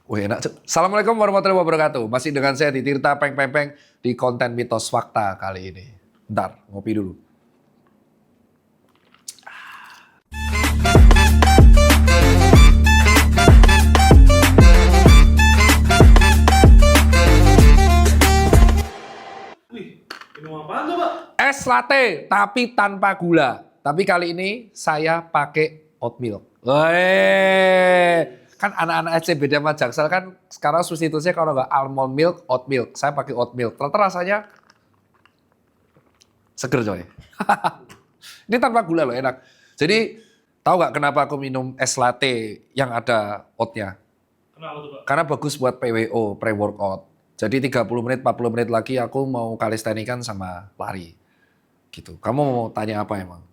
Wih, enak. Assalamualaikum warahmatullahi wabarakatuh. Masih dengan saya di Tirta Peng Peng Peng di konten mitos fakta kali ini. Bentar, ngopi dulu. Wih, minum apaan tuh, Pak? Es latte tapi tanpa gula. Tapi kali ini saya pakai oat milk. Wih, kan anak-anak SCBD sama Jaksel kan sekarang substitusinya kalau nggak almond milk, oat milk. Saya pakai oat milk. Ternyata rasanya seger coy. Ini tanpa gula loh, enak. Jadi tahu nggak kenapa aku minum es latte yang ada oatnya? Kenapa tuh, Pak? Karena bagus buat PWO, pre-workout. Jadi 30 menit, 40 menit lagi aku mau kalistenikan sama lari. Gitu. Kamu mau tanya apa emang?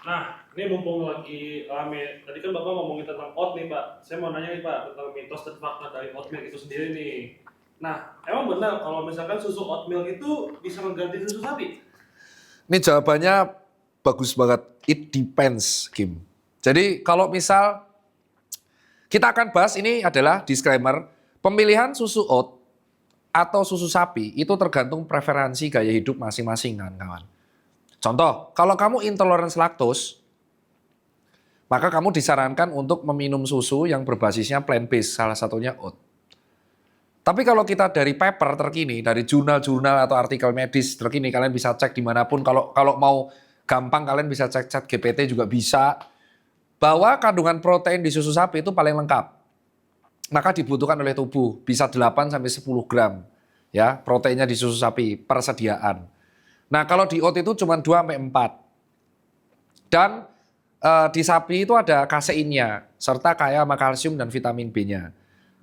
Nah, ini mumpung lagi rame. Tadi kan Bapak ngomongin tentang oat nih, Pak. Saya mau nanya nih, Pak, tentang mitos dan fakta dari oat milk itu sendiri nih. Nah, emang benar kalau misalkan susu oat milk itu bisa mengganti susu sapi? Ini jawabannya bagus banget. It depends, Kim. Jadi kalau misal kita akan bahas, ini adalah disclaimer, pemilihan susu oat atau susu sapi itu tergantung preferensi gaya hidup masing-masing kan kawan. Contoh, kalau kamu intoleransi laktos, maka kamu disarankan untuk meminum susu yang berbasisnya plant-based, salah satunya oat. Tapi kalau kita dari paper terkini, dari jurnal-jurnal atau artikel medis terkini, kalian bisa cek dimanapun. Kalau mau gampang, kalian bisa cek chat GPT juga bisa. Bahwa kandungan protein di susu sapi itu paling lengkap. Maka dibutuhkan oleh tubuh, bisa 8-10 gram ya proteinnya di susu sapi, persediaan. Nah kalau di oat itu cuma 2-4. Dan di sapi itu ada kaseinnya, serta kaya sama kalsium dan vitamin B-nya.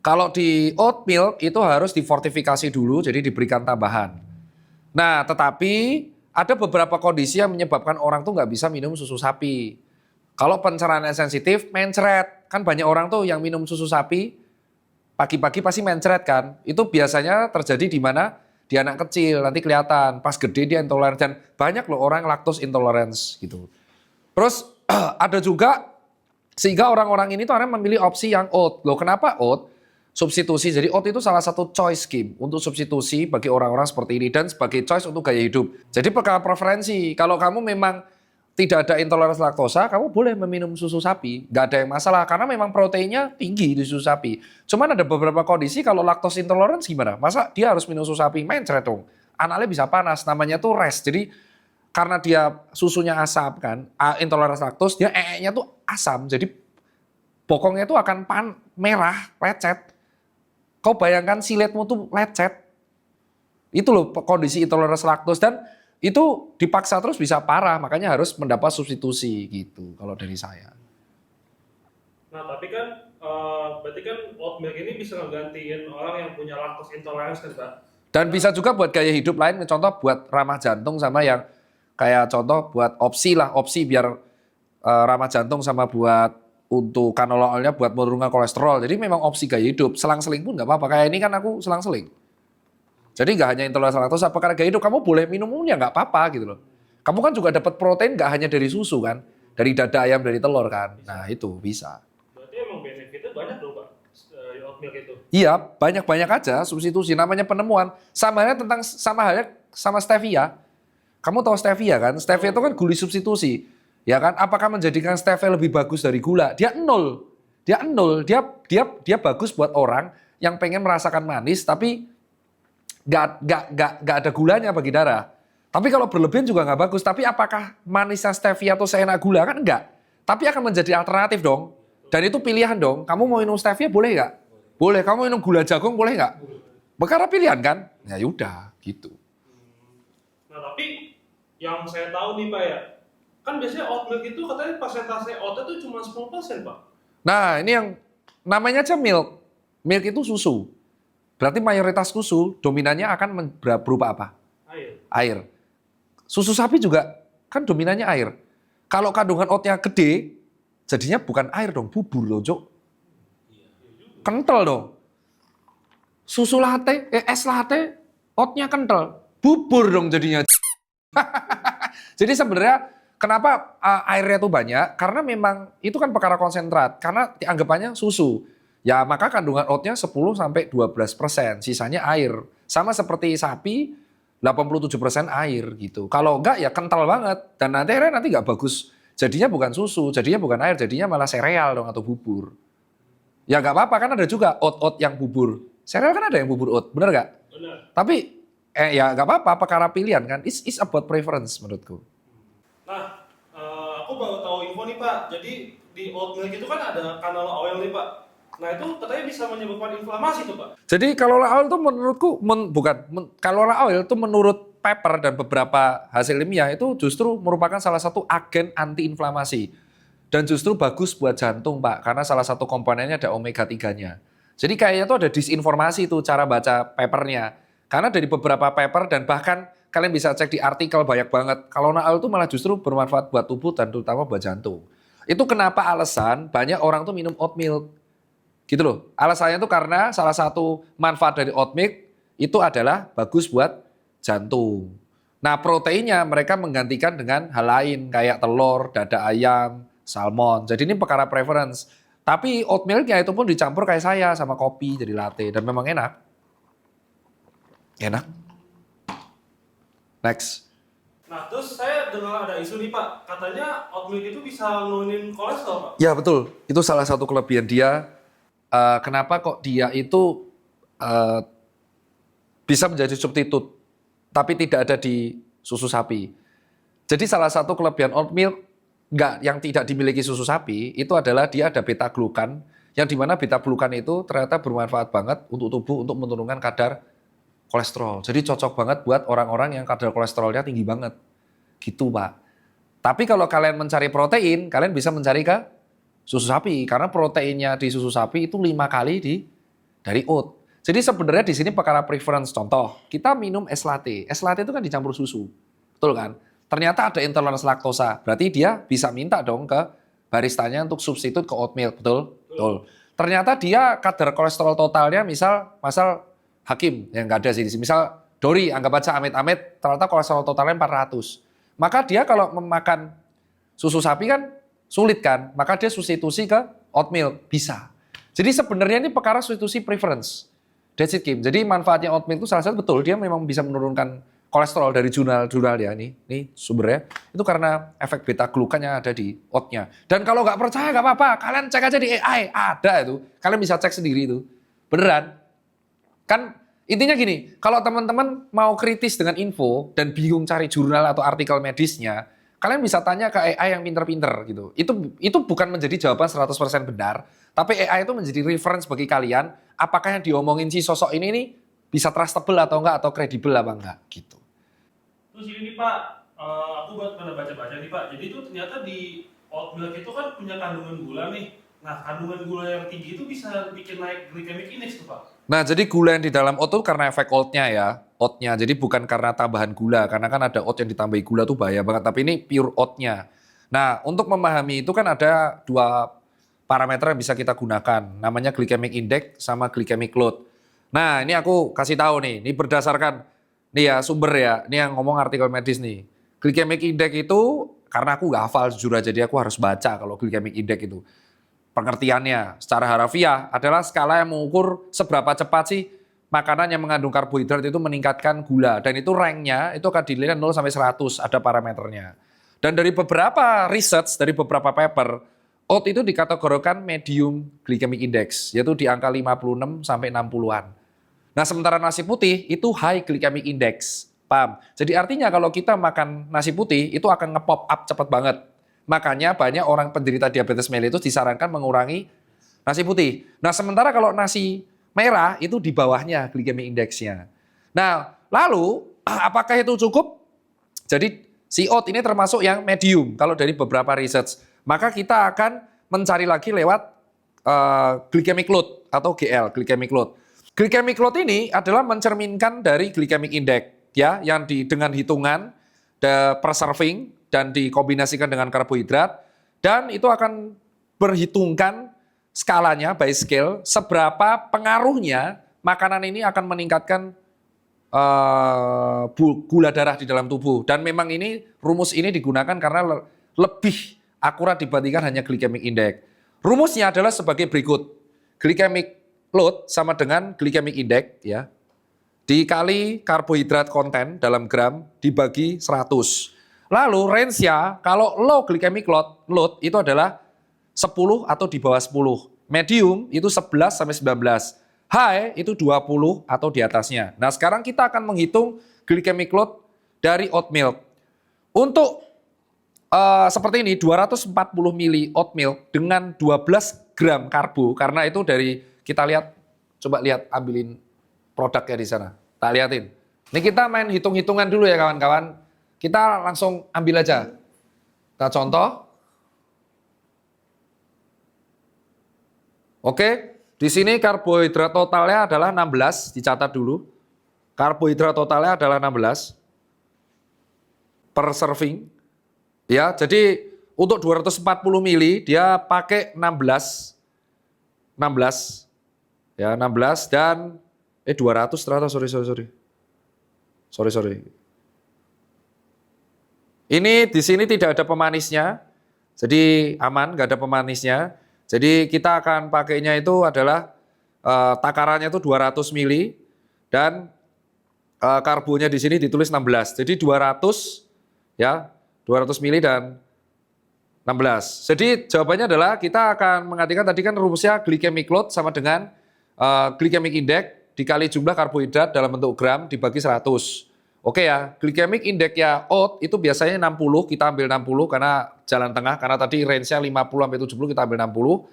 Kalau di oat milk itu harus difortifikasi dulu, jadi diberikan tambahan. Nah, tetapi ada beberapa kondisi yang menyebabkan orang tuh nggak bisa minum susu sapi. Kalau pencernaannya sensitif, mencret. Kan banyak orang tuh yang minum susu sapi, pagi-pagi pasti mencret kan. Itu biasanya terjadi di mana? Di anak kecil, nanti kelihatan. Pas gede dia intoleran. Dan banyak loh orang lactose intolerance gitu. Terus ada juga, sehingga orang-orang ini tuh akhirnya memilih opsi yang oat. Loh kenapa oat? Substitusi, jadi oat itu salah satu choice scheme untuk substitusi bagi orang-orang seperti ini dan sebagai choice untuk gaya hidup. Jadi perkara preferensi, kalau kamu memang tidak ada intoleransi laktosa, kamu boleh meminum susu sapi, nggak ada yang masalah karena memang proteinnya tinggi di susu sapi. Cuman ada beberapa kondisi kalau lactose intolerance gimana? Masa dia harus minum susu sapi? Mencret dong. Analnya bisa panas, namanya tuh rest. Jadi karena dia susunya asam kan, intoleransi laktos, dia nya tuh asam, jadi bokongnya tuh akan merah, lecet. Kau bayangkan siletmu tuh lecet. Itu loh kondisi intoleransi laktos dan itu dipaksa terus bisa parah, makanya harus mendapat substitusi gitu kalau dari saya. Nah, tapi kan berarti kan oat milk ini bisa ngegantiin orang yang punya lactose intolerance kan, Pak? Dan bisa juga buat gaya hidup lain, contoh buat ramah jantung sama yang kayak contoh buat opsi biar ramah jantung sama buat untuk canola oilnya buat menurunkan kolesterol. Jadi memang opsi gaya hidup, selang-seling pun nggak apa-apa. Kayak ini kan aku selang-seling. Jadi nggak hanya intoleransi laktosa, karena gaya hidup kamu boleh minumnya nggak apa-apa gitu loh. Kamu kan juga dapat protein nggak hanya dari susu kan, dari dada ayam, dari telur kan. Nah itu bisa. Berarti emang benefitnya banyak loh, Pak, oat milk itu. Iya banyak-banyak aja substitusi, namanya penemuan. Sama halnya sama stevia. Kamu tahu stevia kan? Stevia itu kan gula substitusi. Ya kan? Apakah menjadikan stevia lebih bagus dari gula? Dia nol. Dia bagus buat orang yang pengen merasakan manis tapi nggak ada gulanya bagi darah. Tapi kalau berlebihan juga nggak bagus. Tapi apakah manisnya stevia itu seenak gula? Kan enggak. Tapi akan menjadi alternatif dong. Dan itu pilihan dong. Kamu mau minum stevia boleh nggak? Boleh. Kamu minum gula jagung boleh nggak? Perkara pilihan kan? Ya udah gitu. Nah, tapi yang saya tahu nih, Pak ya, kan biasanya oat milk itu katanya persentase oatnya itu cuma 10%, Pak. Nah ini yang namanya aja milk. Milk itu susu. Berarti mayoritas susu dominannya akan berupa apa? Air. Susu sapi juga kan dominannya air. Kalau kandungan oatnya gede, jadinya bukan air dong, bubur loh, Cok. Kental dong. Susu latte, es latte, oatnya kental. Bubur dong jadinya. Jadi sebenarnya kenapa airnya tuh banyak? Karena memang itu kan perkara konsentrat. Karena dianggapannya susu. ya maka kandungan oatnya 10-12%, sisanya air. Sama seperti sapi, 87% air gitu. Kalau enggak ya kental banget, dan nanti nggak bagus. Jadinya bukan susu, jadinya bukan air, jadinya malah sereal dong atau bubur. Ya nggak apa-apa, kan ada juga oat-oat yang bubur. Sereal kan ada yang bubur oat, bener nggak? Benar. Tapi ya nggak apa-apa, perkara pilihan kan. It's about preference menurutku. Nah, aku baru tahu info nih Pak. Jadi di oat milk itu kan ada canola oil nih Pak. Nah itu katanya bisa menyebabkan inflamasi tuh Pak. Jadi canola oil itu menurutku canola oil itu menurut paper dan beberapa hasil ilmiah itu justru merupakan salah satu agen antiinflamasi dan justru bagus buat jantung Pak, karena salah satu komponennya ada omega 3-nya. Jadi kayaknya tuh ada disinformasi tuh cara baca papernya. Karena dari beberapa paper dan bahkan kalian bisa cek di artikel banyak banget, canola oil itu malah justru bermanfaat buat tubuh dan terutama buat jantung. Itu kenapa alasan banyak orang tuh minum oat milk. Gitu loh. Alasannya itu karena salah satu manfaat dari oat milk itu adalah bagus buat jantung. Nah, proteinnya mereka menggantikan dengan hal lain kayak telur, dada ayam, salmon. Jadi ini perkara preference. Tapi oat milknya itu pun dicampur kayak saya sama kopi jadi latte dan memang enak. Enak. Next. Nah terus saya dengar ada isu nih Pak. Katanya oat milk itu bisa nurunin kolesterol Pak. Ya betul. Itu salah satu kelebihan dia. Kenapa kok dia itu bisa menjadi substitut tapi tidak ada di susu sapi. Jadi salah satu kelebihan oat milk yang tidak dimiliki susu sapi itu adalah dia ada beta glukan, yang dimana beta glukan itu ternyata bermanfaat banget untuk tubuh untuk menurunkan kadar kolesterol. Jadi cocok banget buat orang-orang yang kadar kolesterolnya tinggi banget. Gitu Pak. Tapi kalau kalian mencari protein, kalian bisa mencari ke susu sapi, karena proteinnya di susu sapi itu 5 kali dari oat. Jadi sebenarnya di sini perkara preference. Contoh, kita minum es latte. Es latte itu kan dicampur susu. Betul kan? Ternyata ada intoleransi laktosa. Berarti dia bisa minta dong ke baristanya untuk substitut ke oat milk. Betul? Betul. Ternyata dia kadar kolesterol totalnya misal Hakim yang nggak ada sih. Misal Dori, anggap aja amit-amit, ternyata kolesterol totalnya 400. Maka dia kalau memakan susu sapi kan sulit kan, maka dia substitusi ke oat milk, bisa. Jadi sebenarnya ini perkara substitusi preference. That's it, Kim. Jadi manfaatnya oat milk itu salah satu betul, dia memang bisa menurunkan kolesterol dari jurnal ya, ini sumbernya. Itu karena efek beta glukan yang ada di oatnya. Dan kalau nggak percaya nggak apa-apa, kalian cek aja di AI, ada itu. Kalian bisa cek sendiri itu. Beneran. Kan intinya gini, kalau teman-teman mau kritis dengan info dan bingung cari jurnal atau artikel medisnya, kalian bisa tanya ke AI yang pinter-pinter gitu. Itu bukan menjadi jawaban 100% benar, tapi AI itu menjadi reference bagi kalian apakah yang diomongin si sosok ini nih bisa trustable atau enggak, atau kredibel apa enggak gitu. Terus ini nih Pak, aku pernah baca-baca nih Pak. Jadi itu ternyata di oat milk itu kan punya kandungan gula nih. Nah kandungan gula yang tinggi itu bisa bikin naik glycemic index tuh Pak. Nah, jadi gula yang di dalam oat itu karena efek oatnya ya. Oatnya, jadi bukan karena tambahan gula. Karena kan ada oat yang ditambahi gula tuh bahaya banget. Tapi ini pure oatnya. Nah, untuk memahami itu kan ada 2 parameter yang bisa kita gunakan. Namanya glycemic index sama glycemic load. Nah, ini aku kasih tahu nih. Ini berdasarkan, nih ya sumber ya. Ini yang ngomong artikel medis nih. Glycemic index itu, karena aku nggak hafal jujur aja, jadi aku harus baca kalau glycemic index itu. Pengertiannya secara harafiah adalah skala yang mengukur seberapa cepat sih makanan yang mengandung karbohidrat itu meningkatkan gula. Dan itu ranknya itu akan dinilai 0 sampai 100, ada parameternya. Dan dari beberapa research, dari beberapa paper, oat itu dikategorikan medium glycemic index, yaitu di angka 56 sampai 60-an. Nah sementara nasi putih itu high glycemic index, paham? Jadi artinya kalau kita makan nasi putih itu akan nge-pop up cepat banget. Makanya banyak orang penderita diabetes mellitus disarankan mengurangi nasi putih. Nah sementara kalau nasi merah itu di bawahnya glycemic index-nya. Nah lalu apakah itu cukup? Jadi si oat ini termasuk yang medium kalau dari beberapa research. Maka kita akan mencari lagi lewat glycemic load atau GL, glycemic load. Glycemic load ini adalah mencerminkan dari glycemic index ya, yang dengan hitungan per serving dan dikombinasikan dengan karbohidrat, dan itu akan berhitungkan skalanya by scale seberapa pengaruhnya makanan ini akan meningkatkan gula darah di dalam tubuh. Dan memang ini rumus ini digunakan karena lebih akurat dibandingkan hanya glycemic index. Rumusnya adalah sebagai berikut. glycemic load sama dengan glycemic index ya. Dikali karbohidrat konten dalam gram dibagi 100. Lalu range-nya kalau low glycemic load itu adalah 10 atau di bawah 10. Medium itu 11 sampai 19. High itu 20 atau di atasnya. Nah, sekarang kita akan menghitung glycemic load dari oat milk. Untuk seperti ini 240 ml oat milk dengan 12 gram karbo, karena itu dari kita lihat, coba lihat ambilin produknya di sana. Tak liatin. Ini kita main hitung-hitungan dulu ya kawan-kawan. Kita langsung ambil aja. Kita contoh. Oke, di sini karbohidrat totalnya adalah 16, dicatat dulu. Karbohidrat totalnya adalah 16 per serving. Ya, jadi untuk 240 ml dia pakai 16. 16. Ya, 16 dan 200 ternyata, sorry. Ini di sini tidak ada pemanisnya, jadi aman, nggak ada pemanisnya. Jadi kita akan pakainya itu adalah takarannya itu 200 ml dan karbonya di sini ditulis 16. Jadi 200 ya, 200 ml dan 16. Jadi jawabannya adalah kita akan mengartikan tadi kan rumusnya glycemic load sama dengan glycemic index dikali jumlah karbohidrat dalam bentuk gram dibagi 100. Oke ya, glycemic index ya oat itu biasanya 60, kita ambil 60 karena jalan tengah, karena tadi range-nya 50 sampai 70 kita ambil 60.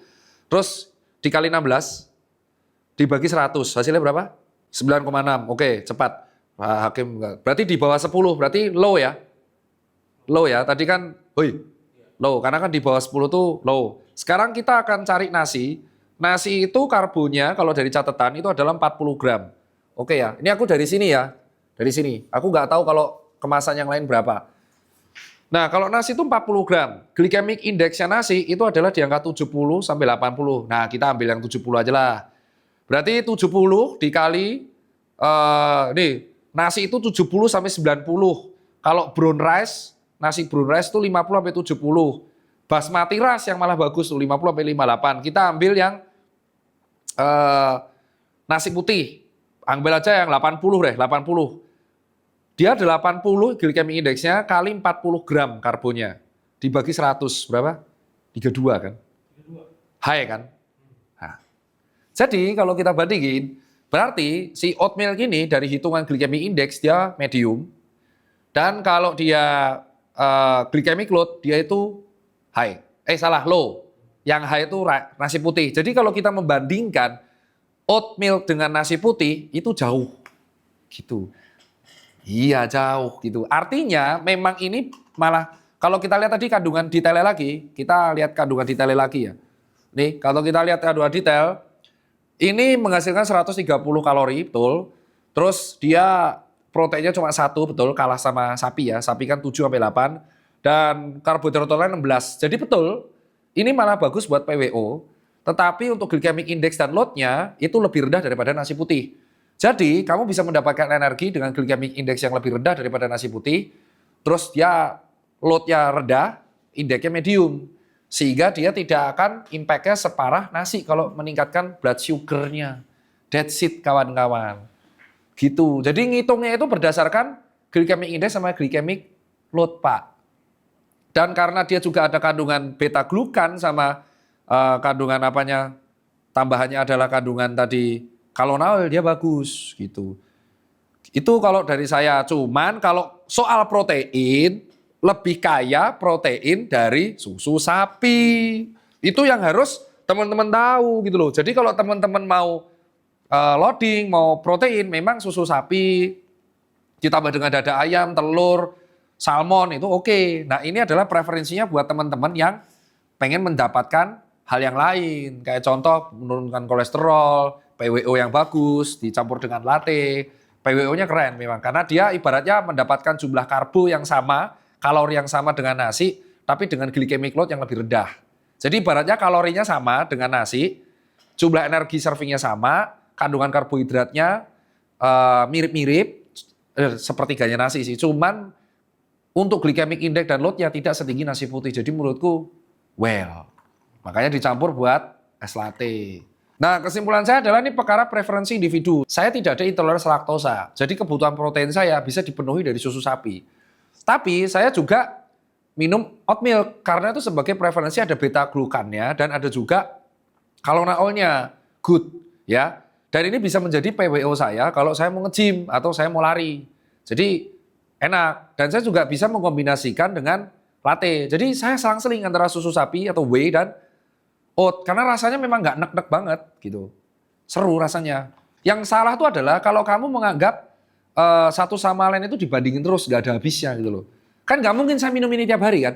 Terus dikali 16 dibagi 100, hasilnya berapa? 9,6. Oke, cepat. Nah, Hakim enggak. Berarti di bawah 10, berarti low ya. Low ya, tadi kan low, karena kan di bawah 10 tuh low. Sekarang kita akan cari nasi. Nasi itu karbonya kalau dari catatan itu adalah 40 gram. Oke ya, ini aku dari sini ya. Dari sini. Aku nggak tahu kalau kemasan yang lain berapa. Nah, kalau nasi itu 40 gram. Glycemic indexnya nasi itu adalah di angka 70 sampai 80. Nah, kita ambil yang 70 aja lah. Berarti 70 dikali, nih, nasi itu 70 sampai 90. Kalau brown rice, nasi brown rice itu 50 sampai 70. Basmati rice yang malah bagus tuh 50 sampai 58. Kita ambil yang nasi putih. Ambil aja yang 80 deh, 80. Dia 80 glycemic indexnya kali 40 gram karbonya. Dibagi 100, berapa? 32 kan? High kan? Nah. Jadi kalau kita bandingin, berarti si oat milk ini dari hitungan glycemic index dia medium. Dan kalau dia glycemic load dia itu high. Low. Yang high itu nasi putih. Jadi kalau kita membandingkan oat milk dengan nasi putih itu jauh. Gitu. Iya jauh gitu. Artinya memang ini malah kalau kita lihat tadi kandungan detailnya lagi, kita lihat kandungan detailnya lagi ya. Nih, kalau kita lihat kandungan detail, ini menghasilkan 130 kalori, betul. Terus dia proteinnya cuma 1, betul, kalah sama sapi ya. Sapi kan 7 sampai 8 dan karbohidrat totalnya 16. Jadi betul, ini malah bagus buat PWO. Tetapi untuk glycemic index dan loadnya itu lebih rendah daripada nasi putih. Jadi kamu bisa mendapatkan energi dengan glycemic index yang lebih rendah daripada nasi putih. Terus dia loadnya rendah, indeksnya medium. Sehingga dia tidak akan impact-nya separah nasi kalau meningkatkan blood sugar-nya. That's it kawan-kawan. Gitu. Jadi ngitungnya itu berdasarkan glycemic index sama glycemic load Pak. Dan karena dia juga ada kandungan beta glukan sama kandungan tambahannya adalah kandungan tadi kalonal, dia bagus gitu. Itu kalau dari saya. Cuman kalau soal protein, lebih kaya protein dari susu sapi. Itu yang harus teman-teman tahu gitu loh. Jadi kalau teman-teman mau loading, mau protein, memang susu sapi ditambah dengan dada ayam, telur, salmon itu oke. Nah ini adalah preferensinya buat teman-teman yang pengen mendapatkan hal yang lain. Kayak contoh menurunkan kolesterol, PWO yang bagus, dicampur dengan latte. PWO-nya keren memang, karena dia ibaratnya mendapatkan jumlah karbo yang sama, kalori yang sama dengan nasi, tapi dengan glycemic load yang lebih rendah. Jadi ibaratnya kalorinya sama dengan nasi, jumlah energi servingnya sama, kandungan karbohidratnya mirip-mirip, sepertiganya nasi sih. Cuman untuk glycemic index dan loadnya tidak setinggi nasi putih. Jadi menurutku, makanya dicampur buat es latte. Nah, kesimpulan saya adalah ini perkara preferensi individu. Saya tidak ada intoleransi laktosa. Jadi kebutuhan protein saya bisa dipenuhi dari susu sapi. Tapi saya juga minum oat milk karena itu sebagai preferensi ada beta glukannya dan ada juga kalonaolnya good ya. Dan ini bisa menjadi PWO saya kalau saya mau nge-gym atau saya mau lari. Jadi enak dan saya juga bisa mengkombinasikan dengan latte. Jadi saya selang-seling antara susu sapi atau whey dan oat karena rasanya memang nggak nek-nek banget gitu. Seru rasanya. Yang salah itu adalah kalau kamu menganggap satu sama lain itu dibandingin terus nggak ada habisnya gitu loh. Kan nggak mungkin saya minum ini tiap hari kan?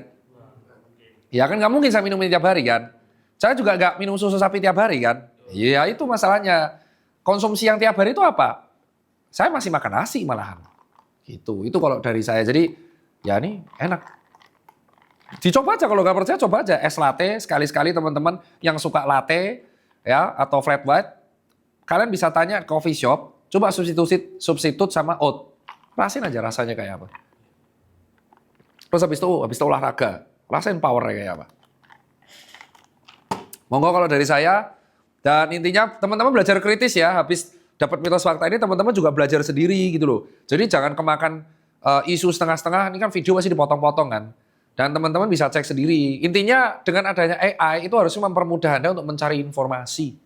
Ya kan nggak mungkin saya minum ini tiap hari kan? Saya juga nggak minum susu sapi tiap hari kan? Iya itu masalahnya. Konsumsi yang tiap hari itu apa? Saya masih makan nasi malahan. Gitu. Itu kalau dari saya. Jadi ya ini enak. Dicoba aja kalau nggak percaya coba aja es latte sekali-sekali teman-teman yang suka latte ya atau flat white kalian bisa tanya coffee shop coba substitut sama oat rasain aja rasanya kayak apa terus habis itu olahraga rasain powernya kayak apa monggo kalau dari saya dan intinya teman-teman belajar kritis ya habis dapat mitos fakta ini teman-teman juga belajar sendiri gitu loh jadi jangan kemakan isu setengah-setengah ini kan video masih dipotong-potong kan. Dan teman-teman bisa cek sendiri. Intinya dengan adanya AI itu harusnya mempermudah Anda untuk mencari informasi.